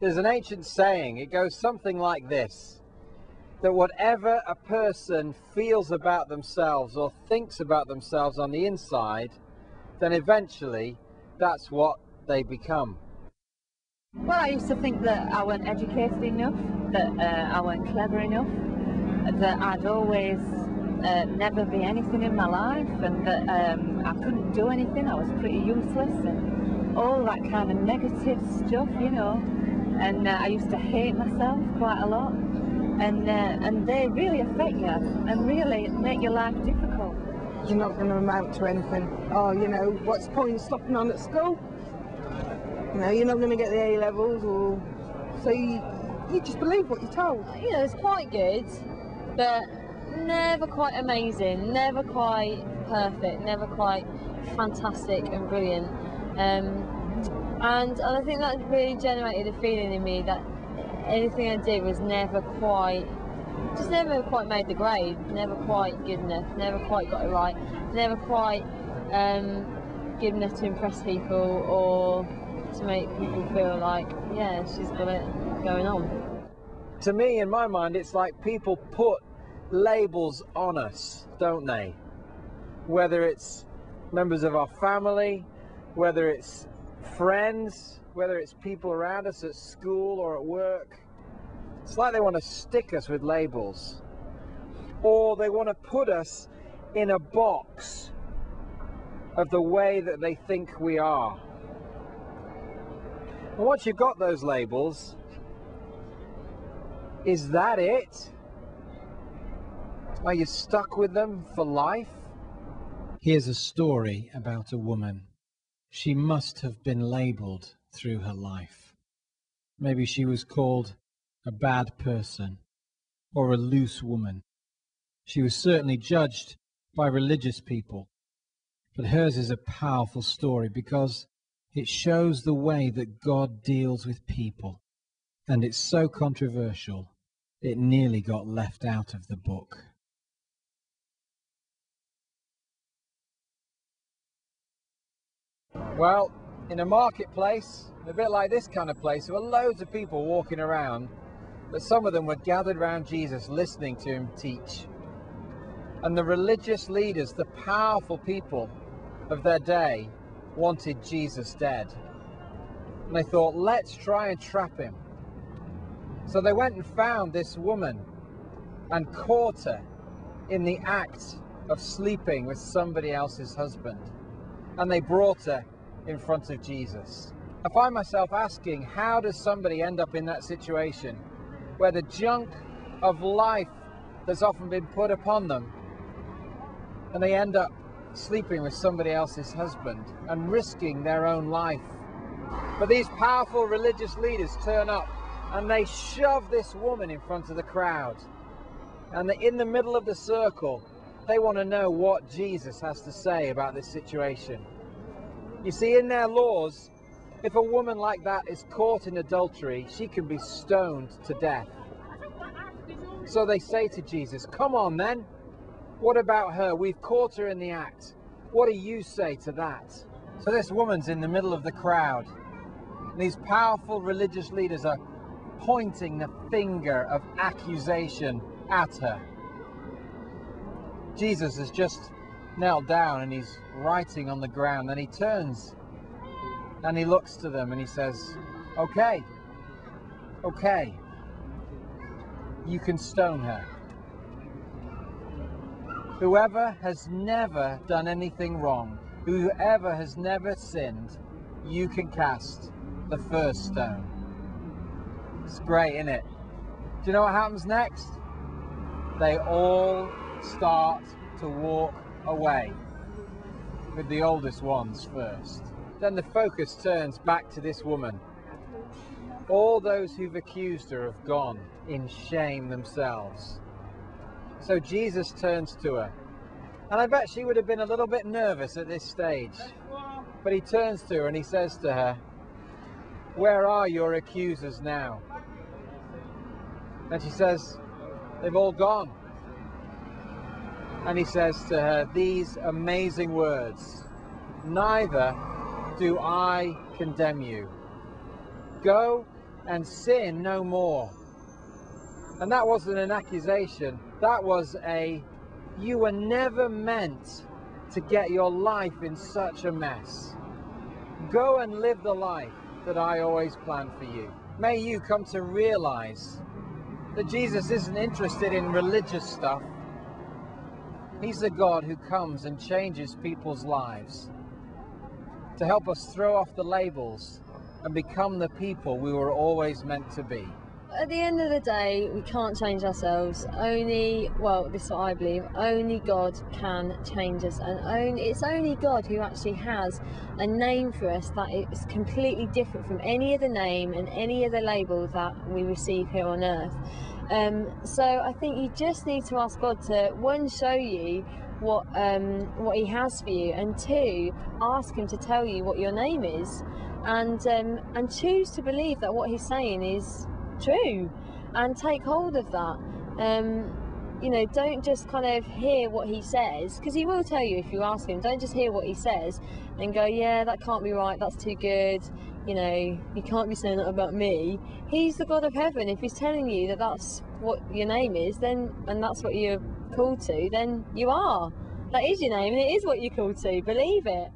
There's an ancient saying, it goes something like this, that whatever a person feels about themselves or thinks about themselves on the inside, then eventually that's what they become. Well, I used to think that I weren't educated enough, that I weren't clever enough, that I'd always never be anything in my life, and that I couldn't do anything, I was pretty useless, and all that kind of negative stuff, you know. And I used to hate myself quite a lot, and they really affect you and really make your life difficult. You're not going to amount to anything. Oh, you know, what's the point of stopping on at school? You know, you're not going to get the A levels, or so you just believe what you're told. You know, it's quite good, but never quite amazing, never quite perfect, never quite fantastic and brilliant. And I think that really generated a feeling in me that anything I did was never quite made the grade, never quite good enough, never quite got it right, never quite good enough to impress people or to make people feel like, yeah, she's got it going on. To me, in my mind, it's like people put labels on us, don't they? Whether it's members of our family, whether it's friends, whether it's people around us at school or at work. It's like they want to stick us with labels, or they want to put us in a box of the way that they think we are. And once you've got those labels, is that it? Are you stuck with them for life? Here's a story about a woman. She must have been labelled through her life. Maybe she was called a bad person or a loose woman. She was certainly judged by religious people. But hers is a powerful story because it shows the way that God deals with people. And it's so controversial, it nearly got left out of the book. Well, in a marketplace, a bit like this kind of place, there were loads of people walking around, but some of them were gathered around Jesus listening to him teach. And the religious leaders, the powerful people of their day, wanted Jesus dead. And they thought, let's try and trap him. So they went and found this woman and caught her in the act of sleeping with somebody else's husband. And they brought her in front of Jesus. I find myself asking, how does somebody end up in that situation where the junk of life that's often been put upon them, and they end up sleeping with somebody else's husband and risking their own life? But these powerful religious leaders turn up and they shove this woman in front of the crowd. And in the middle of the circle, they want to know what Jesus has to say about this situation. You see, in their laws, if a woman like that is caught in adultery, she can be stoned to death. So they say to Jesus, come on then, what about her? We've caught her in the act. What do you say to that? So this woman's in the middle of the crowd. These powerful religious leaders are pointing the finger of accusation at her. Jesus has just knelt down and he's writing on the ground, and he turns and he looks to them and he says, okay, you can stone her. Whoever has never done anything wrong, whoever has never sinned, you can cast the first stone. It's great, isn't it? Do you know what happens next? They all start to walk away, with the oldest ones first. Then the focus turns back to this woman. All those who've accused her have gone in shame themselves. So Jesus turns to her, and I bet she would have been a little bit nervous at this stage, but he turns to her and he says to her, where are your accusers now? And she says, they've all gone. And he says to her these amazing words, neither do I condemn you. Go and sin no more. And that wasn't an accusation, that was you were never meant to get your life in such a mess. Go and live the life that I always planned for you. May you come to realize that Jesus isn't interested in religious stuff. He's the God who comes and changes people's lives to help us throw off the labels and become the people we were always meant to be. At the end of the day, we can't change ourselves. Well, this is what I believe, only God can change us, and it's only God who actually has a name for us that is completely different from any other name and any other label that we receive here on earth. So I think you just need to ask God to, one, show you what He has for you, and two, ask Him to tell you what your name is, and choose to believe that what He's saying is true, and take hold of that. You know, don't just kind of hear what He says, because He will tell you if you ask Him. Don't just hear what He says and go, yeah, that can't be right, that's too good, you know, you can't be saying that about me. He's the God of heaven. If He's telling you that that's what your name is, then, and that's what you're called to, then you are. That is your name, and it is what you're called to. Believe it.